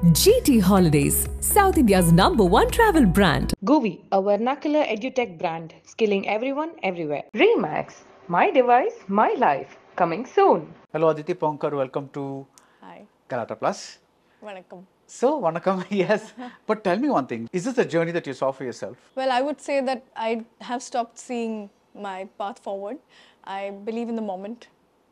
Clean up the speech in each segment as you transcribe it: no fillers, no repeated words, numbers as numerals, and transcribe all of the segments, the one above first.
GT Holidays, South India's #1 travel brand. Govi, a vernacular edutech brand, skilling everyone everywhere. Remax, my device, my life, coming soon. Hello, Aditi Pohankar. Welcome to Hi. Galatta Plus. Vanakkam. So, Vanakkam, yes. But tell me one thing. Is this a journey that you saw for yourself? Well, I would say that I have stopped seeing my path forward. I believe in the moment.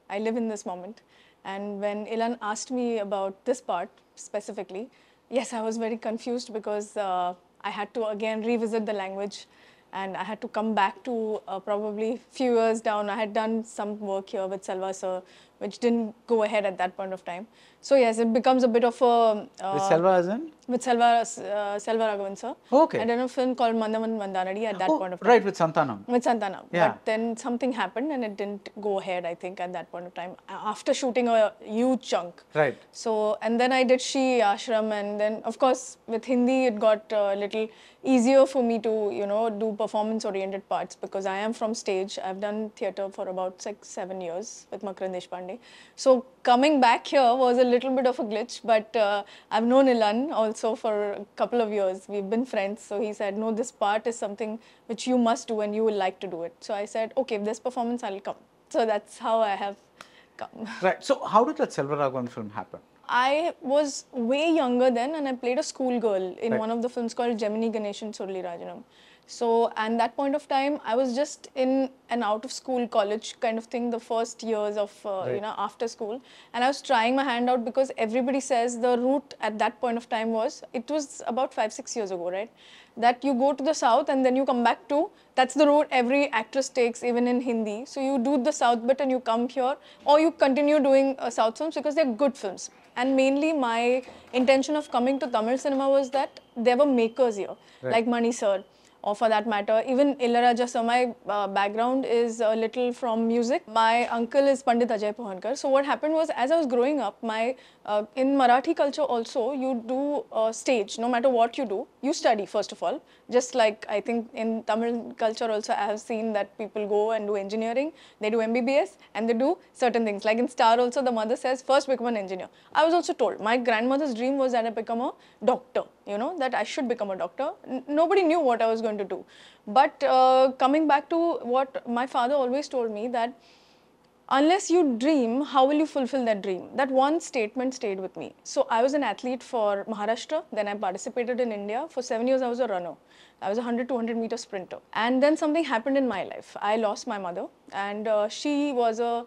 I live in this moment. And when Ilan asked me about this part specifically, yes, I was very confused because I had to again revisit the language and I had to come back to probably few years down. I had done some work here with Selva sir, which didn't go ahead at that point of time. So yes, it becomes a bit of a... With Selva as in? With Selva Raghavan sir. Okay. I done a film called Mandavan Mandanadi at that point of time. Right, with Santanam. With Santanam. Yeah. But then something happened and it didn't go ahead, I think, at that point of time. After shooting a huge chunk. Right. So, and then I did Shri Ashram, and then, of course, with Hindi, it got a little easier for me to, you know, do performance-oriented parts because I am from stage. I've done theatre for about 6-7 years with Makarand Deshpande. So, coming back here was a little bit of a glitch, but I've known Ilan also for a couple of years. We've been friends, so he said, no, this part is something which you must do and you will like to do it. So I said, okay, this performance, I'll come. So that's how I have come. Right. So, how did that Selva Raghavan film happen? I was way younger then and I played a schoolgirl in Right. one of the films called Gemini Ganeshan Surli Rajanam. So, and that point of time, I was just in an out-of-school college kind of thing, the first years of, Right. you know, after school. And I was trying my hand out because everybody says the route at that point of time was, it was about 5-6 years ago, right? That you go to the south and then you come back to, that's the route every actress takes, even in Hindi. So you do the south bit and you come here, or you continue doing south films because they're good films. And mainly my intention of coming to Tamil cinema was that there were makers here, Right. like Mani sir, or for that matter, even Ilaraja sir. My background is a little from music. My uncle is Pandit Aaditi Pohankar. So what happened was, as I was growing up, in Marathi culture also, you do stage. No matter what you do, you study first of all. Just like I think in Tamil culture also, I have seen that people go and do engineering. They do MBBS and they do certain things. Like in Star also, the mother says, first become an engineer. I was also told, my grandmother's dream was that I become a doctor. You know, that I should become a doctor. Nobody knew what I was going to do. But coming back to what my father always told me, that unless you dream, how will you fulfill that dream? That one statement stayed with me. So I was an athlete for Maharashtra. Then I participated in India. For 7 years, I was a runner. I was a 100-200 meter sprinter. And then something happened in my life. I lost my mother. And she was a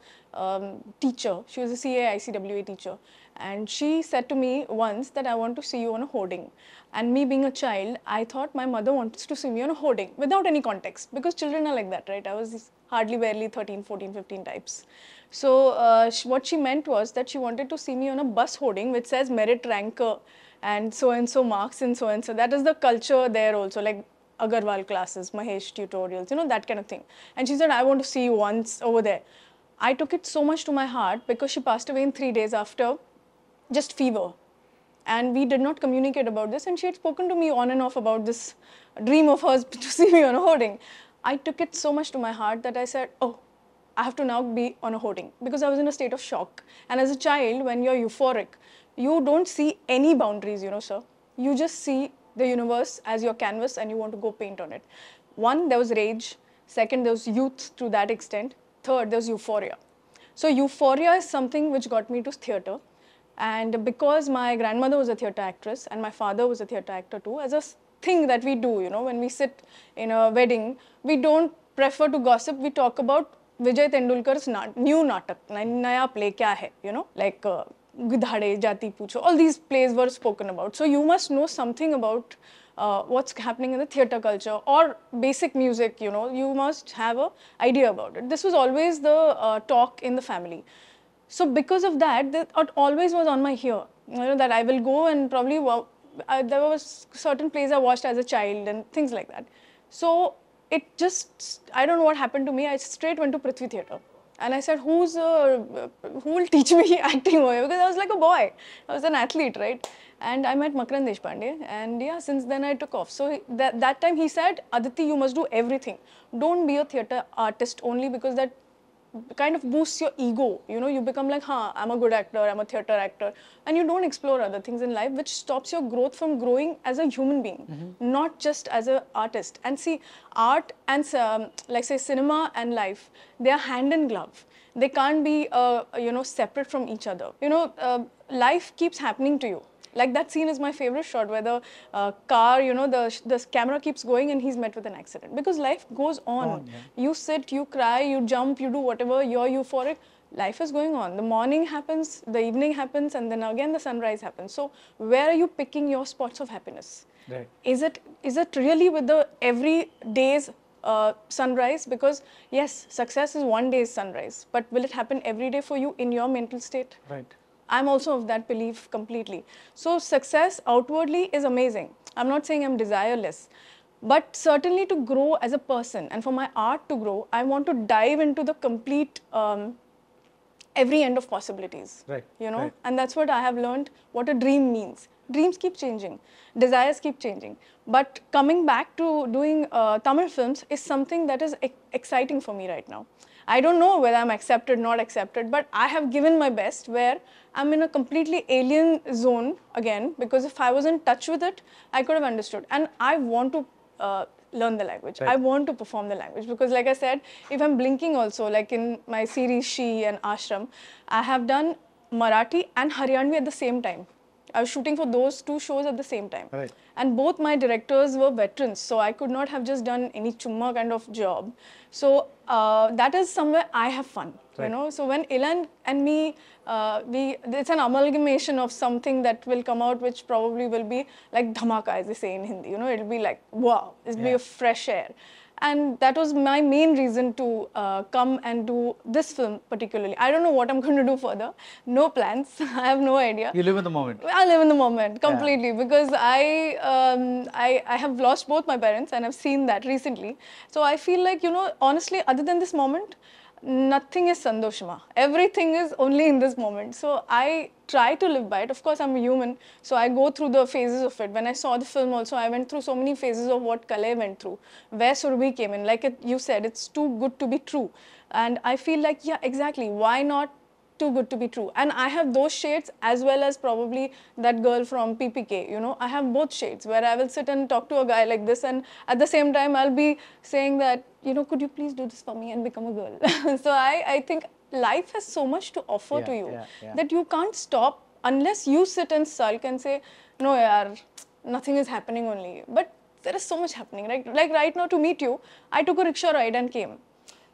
teacher. She was a CA-ICWA teacher. And she said to me once that I want to see you on a hoarding. And me being a child, I thought my mother wants to see me on a hoarding without any context. Because children are like that, right? I was hardly barely 13, 14, 15 types. So what she meant was that she wanted to see me on a bus hoarding which says merit ranker and so marks and so. That is the culture there also, like Agarwal classes, Mahesh tutorials, you know, that kind of thing. And she said, I want to see you once over there. I took it so much to my heart because she passed away in 3 days after just fever. And we did not communicate about this, and she had spoken to me on and off about this dream of hers to see me on a hoarding. I took it so much to my heart that I said, oh, I have to now be on a hoarding, because I was in a state of shock. And as a child, when you're euphoric, you don't see any boundaries, you know, sir. You just see the universe as your canvas and you want to go paint on it. One, there was rage. Second, there was youth to that extent. Third, there was euphoria. So euphoria is something which got me to theatre. And because my grandmother was a theatre actress and my father was a theatre actor too, as a thing that we do, you know, when we sit in a wedding, we don't prefer to gossip. We talk about Vijay Tendulkar's new natak, naya play kya hai, you know, like Gidhade, Jati Pucho, all these plays were spoken about. So you must know something about what's happening in the theatre culture or basic music, you know, you must have an idea about it. This was always the talk in the family. So because of that, it always was on my ear, you know, that I will go and probably, there was certain plays I watched as a child and things like that. So it just, I don't know what happened to me. I straight went to Prithvi Theatre. And I said, who will teach me acting over here? Because I was like a boy. I was an athlete, right? And I met Makarand Deshpande. And yeah, since then I took off. So that time he said, Aditi, you must do everything. Don't be a theatre artist only, because that kind of boosts your ego. You know, you become like, I'm a good actor, I'm a theatre actor, and you don't explore other things in life, which stops your growth from growing as a human being, not just as an artist. And see, art and like say cinema and life, they are hand in glove. They can't be, separate from each other. You know, life keeps happening to you. Like that scene is my favorite shot where the car, the camera keeps going and he's met with an accident. Because life goes on. You sit, you cry, you jump, you do whatever, you're euphoric. Life is going on. The morning happens, the evening happens, and then again the sunrise happens. So where are you picking your spots of happiness? Right. Is it really with the every day's sunrise? Because yes, success is one day's sunrise, but will it happen every day for you in your mental state? Right. I'm also of that belief completely. So success outwardly is amazing. I'm not saying I'm desireless, but certainly to grow as a person and for my art to grow, I want to dive into the complete every end of possibilities. Right. You know, Right. and that's what I have learned what a dream means. Dreams keep changing, desires keep changing. But coming back to doing Tamil films is something that is exciting for me right now. I don't know whether I'm accepted, not accepted, but I have given my best where I'm in a completely alien zone again, because if I was in touch with it, I could have understood. And I want to learn the language. Right. I want to perform the language because like I said, if I'm blinking also, like in my series She and Ashram, I have done Marathi and Haryanvi at the same time. I was shooting for those two shows at the same time. Right. And both my directors were veterans, so I could not have just done any chumma kind of job. So that is somewhere I have fun, Right. you know. So when Ilan and me, it's an amalgamation of something that will come out, which probably will be like dhamaka, as they say in Hindi. You know, it'll be like wow, it'll be a fresh air. And that was my main reason to come and do this film particularly. I don't know what I'm going to do further. No plans. I have no idea. You live in the moment. I live in the moment completely because I have lost both my parents and I've seen that recently. So I feel like, you know, honestly, other than this moment, nothing is sandoshma. Everything is only in this moment. So I try to live by it. Of course, I'm a human, so I go through the phases of it. When I saw the film also, I went through so many phases of what Kalai went through, where Surabhi came in. Like you said, it's too good to be true. And I feel like, yeah, exactly. Why not too good to be true? And I have those shades as well as probably that girl from PPK, you know. I have both shades where I will sit and talk to a guy like this and at the same time I'll be saying that, you know, could you please do this for me and become a girl? So I think life has so much to offer to you that you can't stop unless you sit and sulk and say, no yaar, nothing is happening only. But there is so much happening, right? Like right now to meet you, I took a rickshaw ride and came.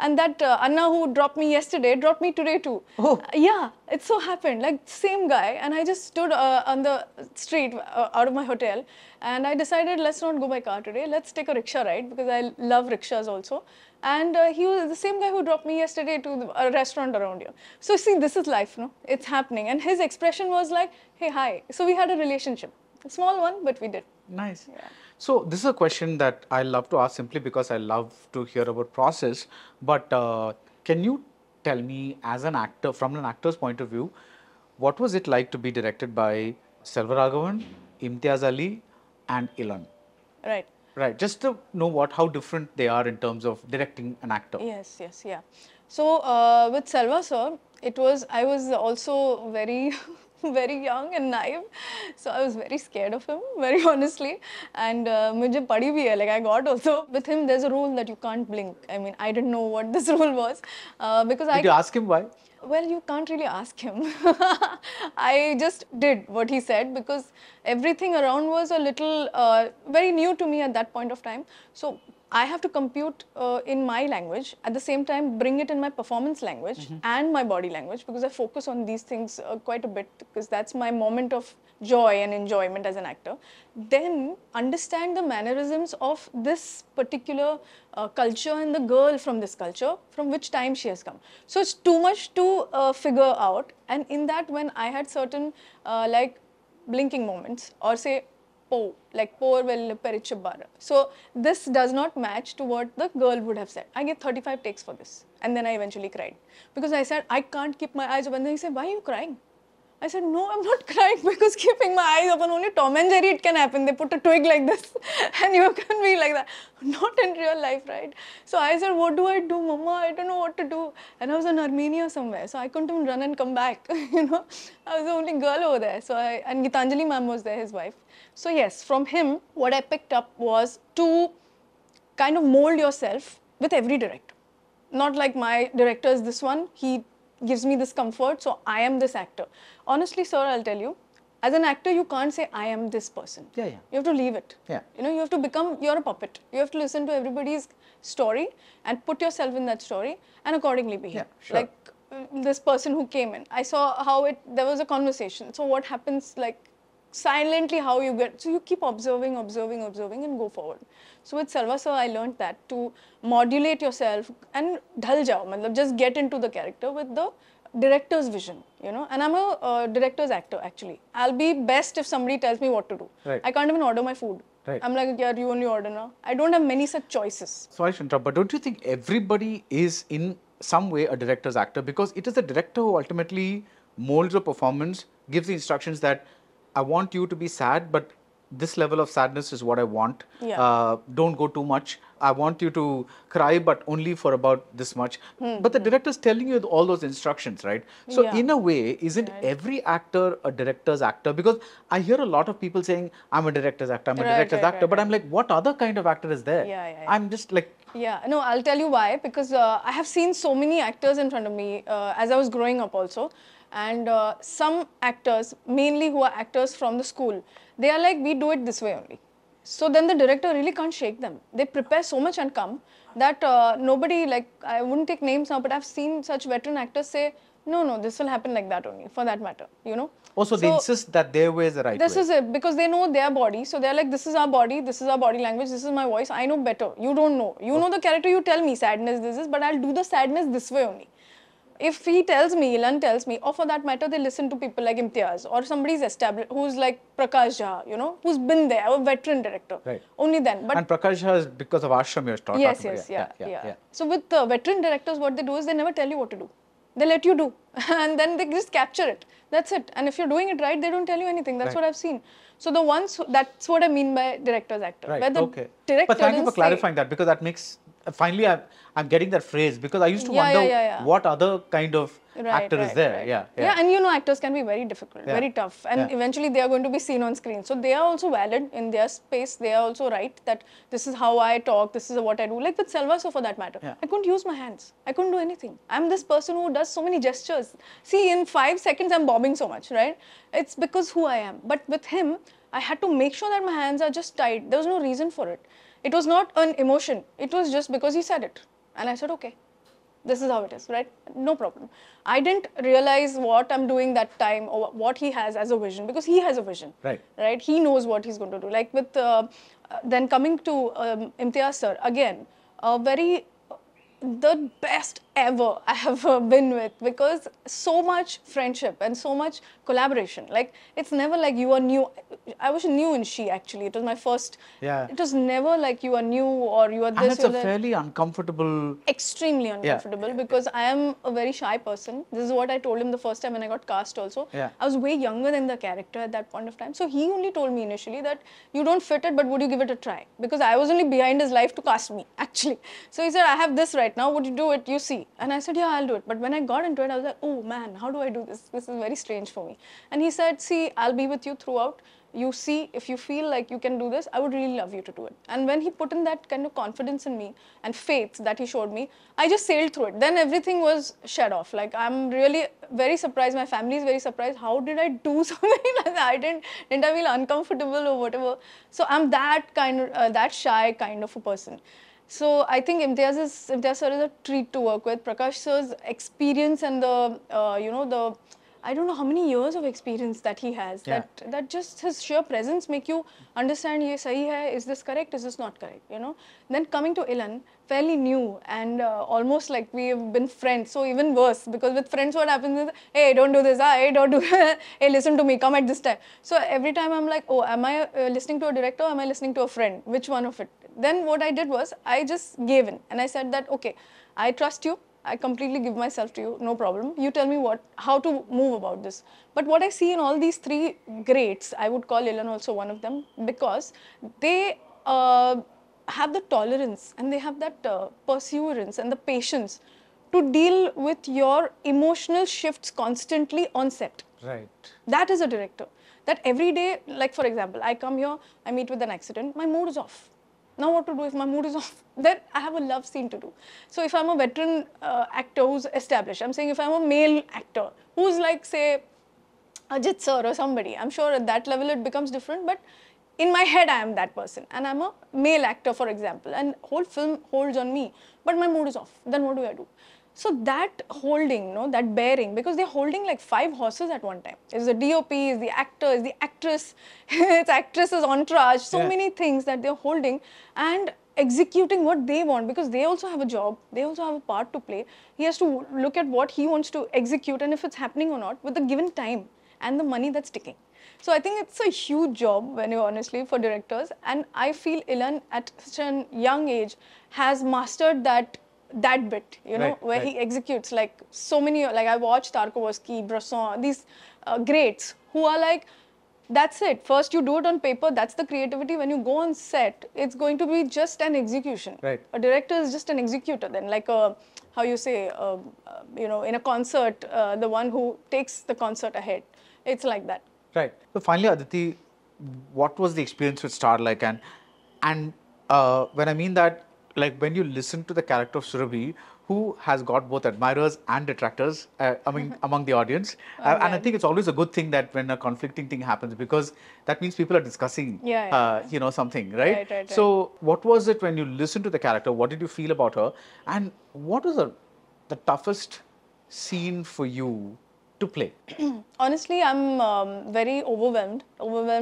And that Anna who dropped me yesterday dropped me today too. Oh. Yeah, it so happened. Like same guy, and I just stood on the street out of my hotel, and I decided let's not go by car today. Let's take a rickshaw ride because I love rickshaws also. And he was the same guy who dropped me yesterday to a restaurant around here. So see, this is life, no? It's happening. And his expression was like, "Hey, hi." So we had a relationship, a small one, but we did. Nice. Yeah. So this is a question that I love to ask simply because I love to hear about process. But can you tell me, as an actor, from an actor's point of view, what was it like to be directed by Selvaraghavan, Imtiaz Ali, and Ilan? Right. Right. Just to know how different they are in terms of directing an actor. Yes, yes, yeah. So with Selva sir, I was also very very young and naive, so I was very scared of him, very honestly. And mujhe padi bhi hai, like I got also. With him, there's a rule that you can't blink. I mean, I didn't know what this rule was because Did you ask him why? Well, you can't really ask him. I just did what he said because everything around was a little very new to me at that point of time. So I have to compute in my language, at the same time bring it in my performance language and my body language, because I focus on these things quite a bit because that's my moment of joy and enjoyment as an actor. Then understand the mannerisms of this particular culture and the girl from this culture, from which time she has come. So it's too much to figure out, and in that when I had certain like blinking moments or say like por vel perichibara. So this does not match to what the girl would have said. I gave 35 takes for this and then I eventually cried because I said I can't keep my eyes open. And he said, why are you crying? I said, no, I'm not crying because keeping my eyes open, only Tom and Jerry it can happen. They put a twig like this and you can be like that. Not in real life, right? So I said, what do I do, Mama? I don't know what to do. And I was in Armenia somewhere, so I couldn't even run and come back. You know, I was the only girl over there. And Gitanjali ma'am was there, his wife. So yes, from him, what I picked up was to kind of mold yourself with every director. Not like my director is this one, he gives me this comfort, so I am this actor. Honestly, sir, I'll tell you, as an actor, you can't say I am this person. Yeah. You have to leave it. Yeah. You know, you have to become, you're a puppet. You have to listen to everybody's story and put yourself in that story and accordingly behave. Yeah, sure. Like this person who came in, I saw how there was a conversation. So what happens, like silently how you get, so you keep observing and go forward. So with Sarva sir, I learned that to modulate yourself and dhal jao, matlab just get into the character with the director's vision, you know. And I'm a director's actor actually. I'll be best if somebody tells me what to do. Right. I can't even order my food. Right. I'm like, yeah, you only order now. I don't have many such choices. Sorry to interrupt, but don't you think everybody is in some way a director's actor? Because it is the director who ultimately molds a performance, gives the instructions that I want you to be sad, but this level of sadness is what I want. Yeah. Don't go too much. I want you to cry, but only for about this much. But the director is telling you all those instructions, right? So Yeah. in a way, isn't every actor a director's actor? Because I hear a lot of people saying, I'm a director's actor, I'm a director's actor. But I'm like, what other kind of actor is there? Yeah. I'm just like... Yeah, no, I'll tell you why. Because I have seen so many actors in front of me as I was growing up also. And some actors, mainly who are actors from the school, they are like, we do it this way only. So then the director really can't shake them. They prepare so much and come that nobody, like, I wouldn't take names now, but I've seen such veteran actors say, no, this will happen like that only, for that matter, you know. Also, they insist that their way is the right way. This is it, because they know their body. So they're like, this is our body language, this is my voice, I know better. You don't know. You know the character, you tell me sadness, this is, but I'll do the sadness this way only. If he tells me, Ilan tells me, or for that matter, they listen to people like Imtiaz or somebody's established, who's like Prakash Jha, you know, who's been there, a veteran director. Right. Only then. But and Prakash Jha is because of Ashram you're talking about. Yes, yeah. So with veteran directors, what they do is they never tell you what to do. They let you do. And then they just capture it. That's it. And if you're doing it right, they don't tell you anything. That's what I've seen. So the ones, that's what I mean by director's actor. Right, Where the okay. director But thank you for say, clarifying that, because that makes, finally I'm getting that phrase, because I used to wonder what other kind of actor is there. Yeah, and you know, actors can be very difficult, very tough, and eventually they are going to be seen on screen. So they are also valid in their space. They are also right that this is how I talk, this is what I do. Like with Selva, so for that matter, I couldn't use my hands. I couldn't do anything. I'm this person who does so many gestures. See, in 5 seconds, I'm bobbing so much, right? It's because who I am. But with him, I had to make sure that my hands are just tight. There was no reason for it. It was not an emotion. It was just because he said it. And I said, okay, this is how it is, right? No problem. I didn't realize what I'm doing that time or what he has as a vision, because he has a vision, right? He knows what he's going to do. Like with, then coming to Imtiaz sir, again, the best ever I have been with, because so much friendship and so much collaboration. Like, it's never like you are new. I was new in She, actually. It was my first. Yeah. It was never like you are new or you are this. And it's a fairly uncomfortable. Extremely uncomfortable, because I am a very shy person. This is what I told him the first time when I got cast also. Yeah. I was way younger than the character at that point of time. So he only told me initially that you don't fit it, but would you give it a try? Because I was only behind his life to cast me, actually. So he said, I have this right now. Would you do it? You see. And I said, yeah, I'll do it. But when I got into it, I was like, oh man, how do I do this? This is very strange for me. And he said, see, I'll be with you throughout. You see, if you feel like you can do this, I would really love you to do it. And when he put in that kind of confidence in me and faith that he showed me, I just sailed through it. Then everything was shed off. Like, I'm really very surprised. My family is very surprised. How did I do something like that? Didn't I feel uncomfortable or whatever? So I'm that kind of, that shy kind of a person. So I think Imtiaz sir is a treat to work with. Prakash sir's experience and the, I don't know how many years of experience that he has. Yeah. That just his sheer presence make you understand, ye sahi hai, is this correct, is this not correct, you know. Then coming to Ilan, fairly new and almost like we have been friends. So even worse, because with friends what happens is, hey, don't do this, hey, don't do that, hey, listen to me, come at this time. So every time I'm like, oh, am I listening to a director or am I listening to a friend? Which one of it? Then what I did was, I just gave in and I said that, okay, I trust you. I completely give myself to you, no problem. You tell me how to move about this. But what I see in all these three greats, I would call Ilan also one of them, because they have the tolerance and they have that perseverance and the patience to deal with your emotional shifts constantly on set. Right. That is a director. That every day, like for example, I come here, I meet with an accident, my mood is off. Now what to do if my mood is off? Then I have a love scene to do. So if I'm a veteran actor who's established, I'm saying if I'm a male actor who's like, say, Ajit sir or somebody, I'm sure at that level it becomes different, but in my head I am that person and I'm a male actor, for example, and whole film holds on me, but my mood is off. Then what do I do? So that holding, no, that bearing, because they're holding like 5 horses at one time. It's the DOP, it's the actor, it's the actress, it's actress's entourage, so many things that they're holding and executing what they want, because they also have a job, they also have a part to play. He has to look at what he wants to execute and if it's happening or not with the given time and the money that's ticking. So I think it's a huge job, when you honestly, for directors, and I feel Ilan at such a young age has mastered that bit, you know, where he executes like so many, like I watched Tarkovsky, Bresson, these greats who are like, that's it. First you do it on paper, that's the creativity. When you go on set, it's going to be just an execution. Right. A director is just an executor then, like a, how you say, you know, in a concert, the one who takes the concert ahead. It's like that. Right. So finally, Aditi, what was the experience with Star like? And when I mean that, like when you listen to the character of Surabhi, who has got both admirers and detractors among the audience, and I think it's always a good thing that when a conflicting thing happens, because that means people are discussing, you know, something, right? Right. So what was it when you listened to the character? What did you feel about her? And what was the toughest scene for you to play? Honestly, I'm very overwhelmed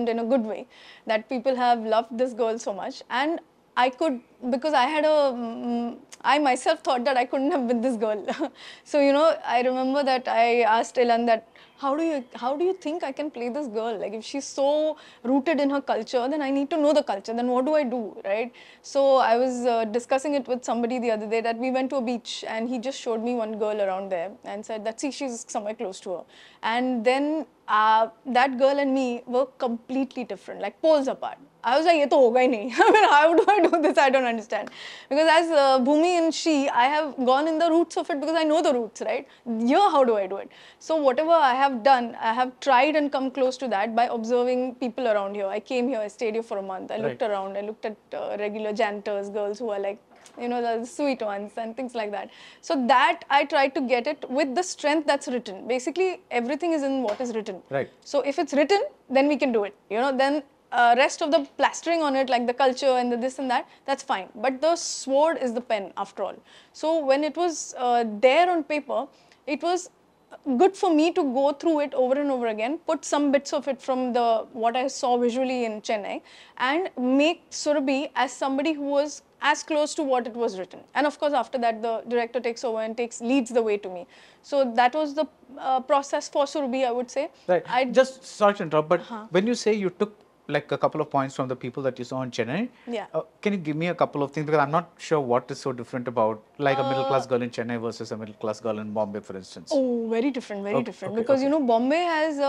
in a good way, that people have loved this girl so much, and I could, because I had I myself thought that I couldn't have been this girl. So, you know, I remember that I asked Ilan that, how do you think I can play this girl? Like, if she's so rooted in her culture, then I need to know the culture. Then what do I do, right? So I was discussing it with somebody the other day, that we went to a beach and he just showed me one girl around there and said that, see, she's somewhere close to her. And then that girl and me were completely different, like poles apart. I was like, ye to hoga hi nahi. I mean, how do I do this? I don't understand. Because as Bhumi and she, I have gone in the roots of it because I know the roots, right? Here, how do I do it? So whatever I have done, I have tried and come close to that by observing people around here. I came here, I stayed here for a month. I looked around, I looked at regular janitors, girls who are like, you know, the sweet ones and things like that. So that I tried to get it with the strength that's written. Basically, everything is in what is written. Right. So if it's written, then we can do it. You know, then rest of the plastering on it, like the culture and the this and that, that's fine. But the sword is the pen, after all. So when it was there on paper, it was good for me to go through it over and over again, put some bits of it from what I saw visually in Chennai, and make Surabhi as somebody who was as close to what it was written. And of course, after that, the director takes over and leads the way to me. So that was the process for Surabhi, I would say. Right. Just sorry to interrupt, but when you say you took like a couple of points from the people that you saw in Chennai, can you give me a couple of things, because I'm not sure what is so different about like a middle class girl in Chennai versus a middle class girl in Bombay, for instance? Oh, very different, very different. Because you know, Bombay has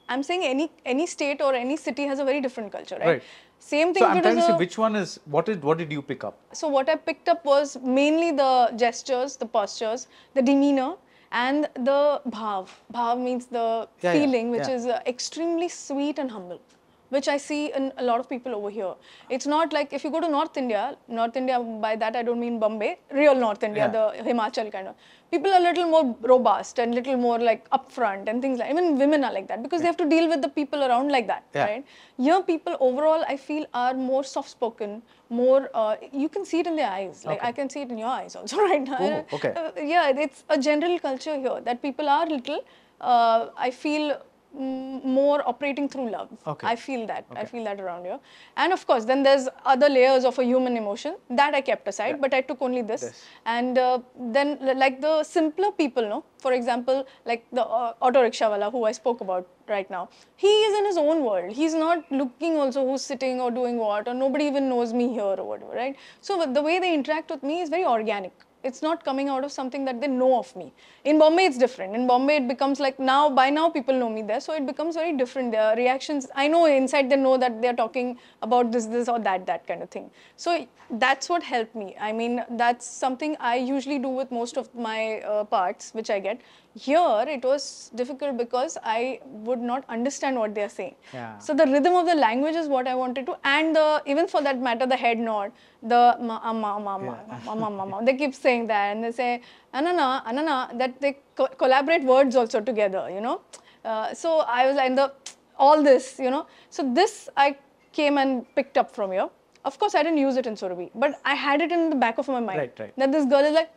I'm saying any state or any city has a very different culture, right? Same thing. So I'm trying to see which one is, what did you pick up? So what I picked up was mainly the gestures, the postures, the demeanor, and the bhav. Bhav means the feeling, which is extremely sweet and humble, which I see in a lot of people over here. It's not like, if you go to North India, by that I don't mean Bombay, real North India, the Himachal kind of, people are a little more robust and little more like upfront and things like, even women are like that, because they have to deal with the people around like that, right? Here people overall, I feel, are more soft-spoken, more, you can see it in their eyes, like I can see it in your eyes also right now. Ooh, yeah, it's a general culture here, that people are little, I feel, more operating through love. I feel that. I feel that around here. And of course, then there's other layers of a human emotion that I kept aside, but I took only this. And then like the simpler people, no? For example, like the auto rickshaw wala who I spoke about right now. He is in his own world. He's not looking also who's sitting or doing what, or nobody even knows me here or whatever, right? So the way they interact with me is very organic. It's not coming out of something that they know of me. In Bombay, it's different. In Bombay, it becomes like by now people know me there, so it becomes very different. Their reactions, I know inside they know that they're talking about this or that kind of thing. So that's what helped me. I mean, that's something I usually do with most of my parts, which I get. Here, it was difficult because I would not understand what they're saying. Yeah. So the rhythm of the language is what I wanted to, and even for that matter, the head nod, the mama, they keep saying that, and they say anana, anana, that they collaborate words also together, you know. So I was like, all this, you know. So this I came and picked up from here. Of course, I didn't use it in Surabhi, but I had it in the back of my mind. Right. That this girl is like,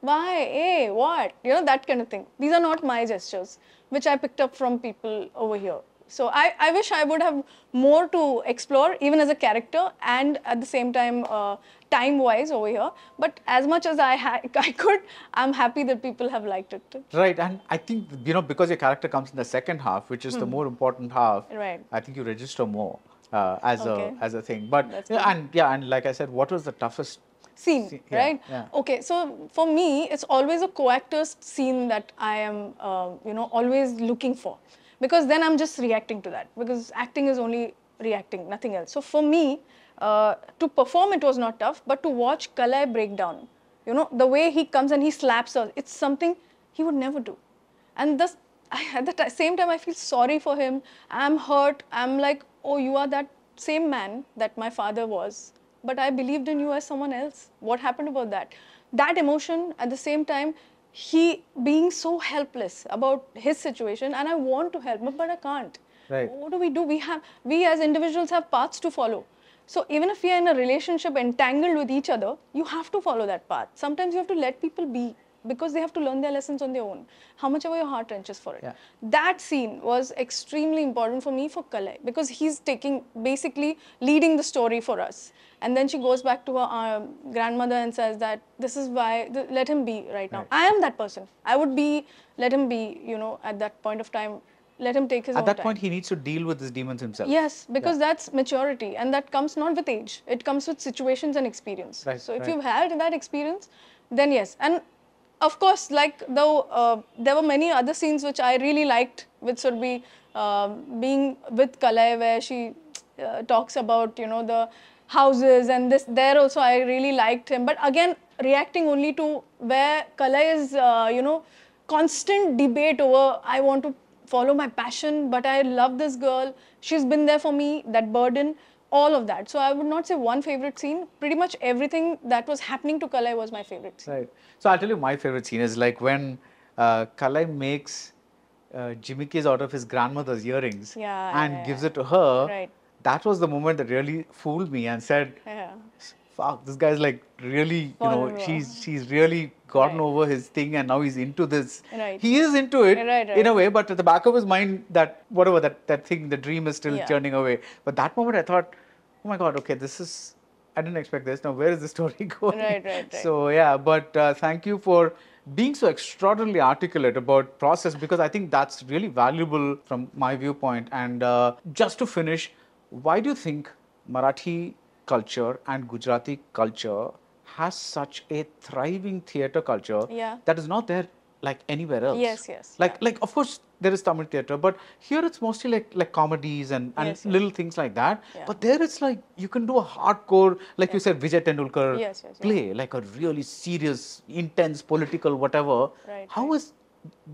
why, hey, what, you know, that kind of thing. These are not my gestures, which I picked up from people over here. So I wish I would have more to explore, even as a character, and at the same time, time-wise over here. But as much as I could, I'm happy that people have liked it. Right, and I think, you know, because your character comes in the second half, which is the more important half, Right. I think you register more as a thing. But That's and like I said, what was the toughest scene, yeah, right? yeah. Okay, so for me, it's always a co-actor's scene that I am, you know, always looking for. Because then I'm just reacting to that. Because acting is only reacting, nothing else. So for me, to perform it was not tough, but to watch Kalai break down, you know, the way he comes and he slaps her, it's something he would never do. And thus, at the same time, I feel sorry for him. I'm hurt. I'm like, oh, you are that same man that my father was. But I believed in you as someone else. What happened about that? That emotion, at the same time, he being so helpless about his situation, and I want to help him, but I can't. Right. What do? We as individuals have paths to follow. So even if we are in a relationship entangled with each other, you have to follow that path. Sometimes you have to let people be, because they have to learn their lessons on their own, how much ever your heart wrenches for it. Yeah. That scene was extremely important for me, for Kalai, because he's basically leading the story for us. And then she goes back to her grandmother and says that this is why, let him be right now. Right. I am that person. I would be, let him be, you know, at that point of time, let him take his own At that time. point, he needs to deal with his demons himself. Yes, because that's maturity, and that comes not with age. It comes with situations and experience. Right, So if right. you've had that experience, then yes. And of course, like though there were many other scenes which I really liked with Surabhi, being with Kalai, where she talks about, you know, the houses and this. There also I really liked him. But again, reacting only to where Kalai is, you know, constant debate over, I want to follow my passion, but I love this girl. She's been there for me, that burden, all of that. So I would not say one favorite scene. Pretty much everything that was happening to Kalai was my favorite scene. Right. So I'll tell you my favorite scene is like when Kalai makes jimmickis out of his grandmother's earrings and gives it to her. Right. That was the moment that really fooled me and said, Yeah. fuck, this guy's like really, you know, Follower. she's really gotten Right. over his thing and now he's into this. Right. He is into it Right, in a right. way, but at the back of his mind, that whatever that thing, the dream is still Yeah. churning away. But that moment I thought, oh my God, okay, I didn't expect this. Now where is the story going? Right. So yeah, but thank you for being so extraordinarily articulate about process, because I think that's really valuable from my viewpoint. And just to finish, why do you think Marathi culture and Gujarati culture has such a thriving theatre culture Yeah. that is not there like anywhere else? Yes, Like of course there is Tamil theatre, but here it's mostly like comedies and Yes. little things like that. Yeah. But there it's like you can do a hardcore, like you said, Vijay Tendulkar Yes, play, like a really serious, intense, political, whatever. Right, How is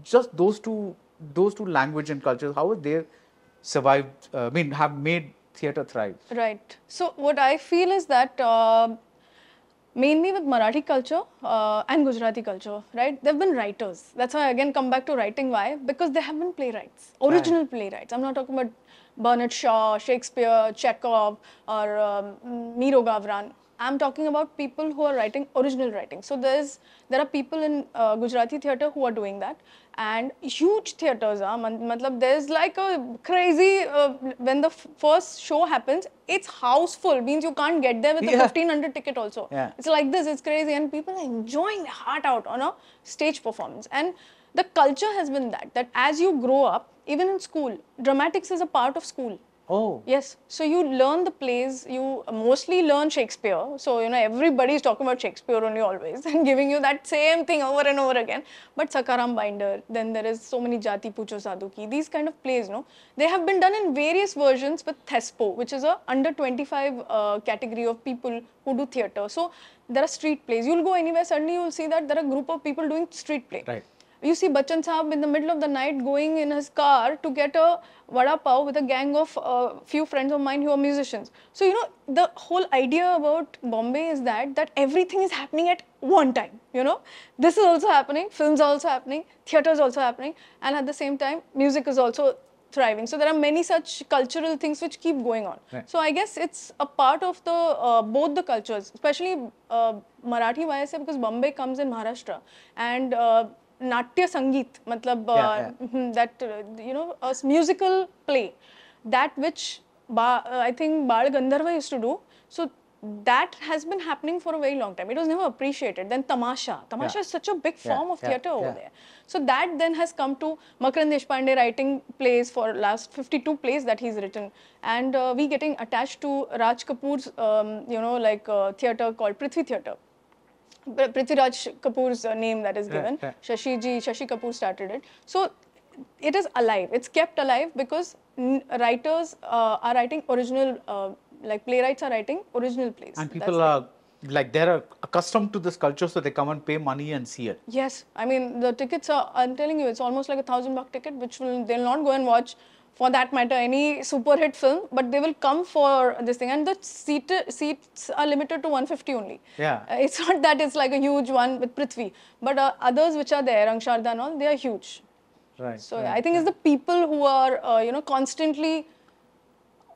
just those two language and cultures, how have they survived, have made theatre thrive? Right. So what I feel is that mainly with Marathi culture and Gujarati culture, right? There have been writers. That's why I again come back to writing. Why? Because there have been playwrights, original playwrights. I'm not talking about Bernard Shaw, Shakespeare, Chekhov, or Miro Gavran. I'm talking about people who are writing original writing. So there are people in Gujarati theatre who are doing that, and huge theatres. Matlab, there's like a crazy when the first show happens, it's house full. Means you can't get there with a 1,500 ticket also. Yeah. It's like this. It's crazy, and people are enjoying their heart out on a stage performance. And the culture has been that as you grow up, even in school, dramatics is a part of school. Oh. Yes, so you learn the plays, you mostly learn Shakespeare. So, everybody is talking about Shakespeare only always and giving you that same thing over and over again. But Sakaram Binder, then there is so many Jati Pucho Sadhu Ki, these kind of plays, they have been done in various versions with Thespo, which is a under 25 category of people who do theatre. So, there are street plays. You'll go anywhere, suddenly you'll see that there are a group of people doing street play. Right. You see Bachchan Saab in the middle of the night going in his car to get a vada pav with a gang of few friends of mine who are musicians. So, the whole idea about Bombay is that everything is happening at one time, This is also happening, films are also happening, theatre is also happening, and at the same time, music is also thriving. So, there are many such cultural things which keep going on. Right. So, I guess it's a part of the both the cultures, especially Marathi, why I say, because Bombay comes in Maharashtra, and Natya Sangeet, matlab, that, a musical play, that which I think Bal Gandharva used to do. So that has been happening for a very long time. It was never appreciated. Then Tamasha. Tamasha is such a big form of theatre over there. So that then has come to Makarand Deshpande writing plays for last 52 plays that he's written. And we getting attached to Raj Kapoor's, theatre called Prithvi Theatre. Prithviraj Kapoor's name that is given. Shashi Kapoor started it. So it is alive. It's kept alive because writers are writing original, playwrights are writing original plays. And people are they're accustomed to this culture, so they come and pay money and see it. Yes, I mean the tickets are. I'm telling you, it's almost like $1,000 ticket, which they'll not go and watch. For that matter, any super hit film, but they will come for this thing, and the seats are limited to 150 only. Yeah. It's not that it's like a huge one with Prithvi, but others which are there, Angsharda and all, they are huge. Right. So I think it's the people who are, constantly.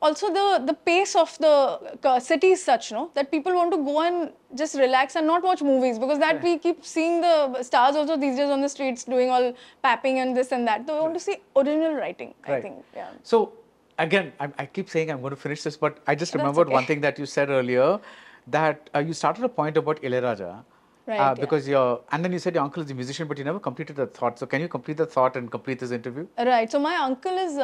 Also, the pace of the city is such, that people want to go and just relax and not watch movies, because that we keep seeing the stars also these days on the streets doing all papping and this and that. They want to see original writing, I think. Yeah. So again, I keep saying I'm going to finish this, but I just remembered one thing that you said earlier, that you started a point about Ilayaraja. Right, because and then you said your uncle is a musician, but you never completed that thought. So can you complete the thought and complete this interview? Right. So my uncle is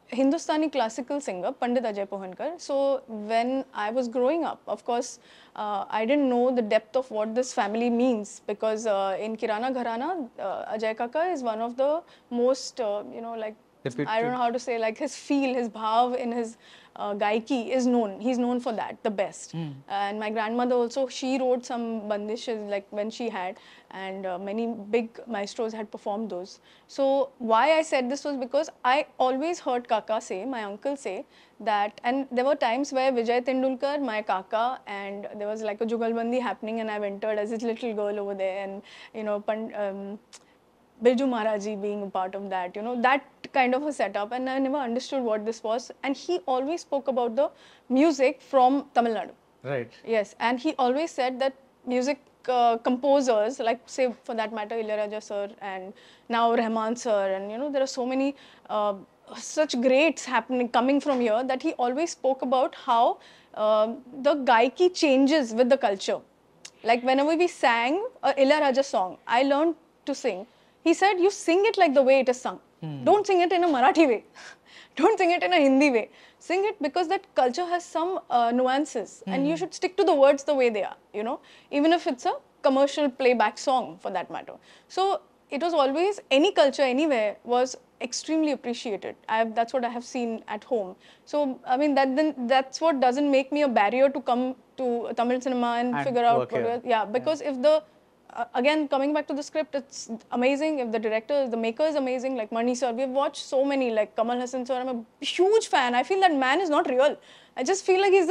Hindustani classical singer, Pandit Ajay Pohankar. So when I was growing up, of course, I didn't know the depth of what this family means, because in Kirana Gharana, Ajay Kaka is one of the most, I don't know how to say, his feel, his bhav in his gaiki is known. He's known for that, the best. And my grandmother also, she wrote some bandishes when she had, and many big maestros had performed those. So why I said this was because I always heard Kaka say, my uncle say, that, and there were times where Vijay Tendulkar, my Kaka, and there was like a Jugalbandi happening, and I've entered as a little girl over there, and Birju Maharaji being a part of that, that kind of a setup, and I never understood what this was. And he always spoke about the music from Tamil Nadu. Right. Yes, and he always said that music composers, like say for that matter Ilayaraja sir and now Rahman sir, and there are so many such greats coming from here, that he always spoke about how the gaiki changes with the culture. Like whenever we sang a Ilayaraja song, I learned to sing. He said, you sing it like the way it is sung. Don't sing it in a Marathi way. Don't sing it in a Hindi way. Sing it because that culture has some nuances, and you should stick to the words the way they are, even if it's a commercial playback song for that matter. So it was always, any culture anywhere was extremely appreciated. That's what I have seen at home. So I mean, that's what doesn't make me a barrier to come to Tamil cinema and figure out. Because if the again, coming back to the script, it's amazing. If the director, the maker is amazing, like Mani sir, we've watched so many, like Kamal Hassan sir, I'm a huge fan. I feel that man is not real. I just feel like he's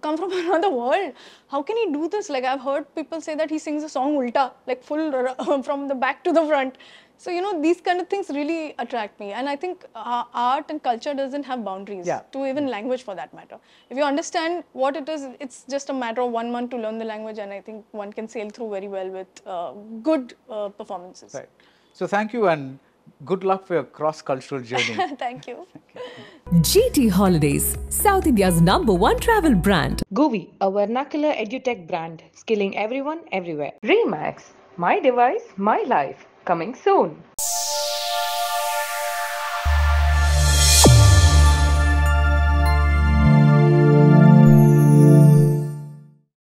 come from another world. How can he do this? Like I've heard people say that he sings a song ulta, like full from the back to the front. So, these kind of things really attract me. And I think art and culture doesn't have boundaries, to even language for that matter. If you understand what it is, it's just a matter of 1 month to learn the language, and I think one can sail through very well with good performances. Right. So thank you, and good luck for your cross-cultural journey. Thank you. GT Holidays, South India's #1 travel brand. Govi, a vernacular edutech brand, skilling everyone everywhere. Remax, my device, my life, coming soon.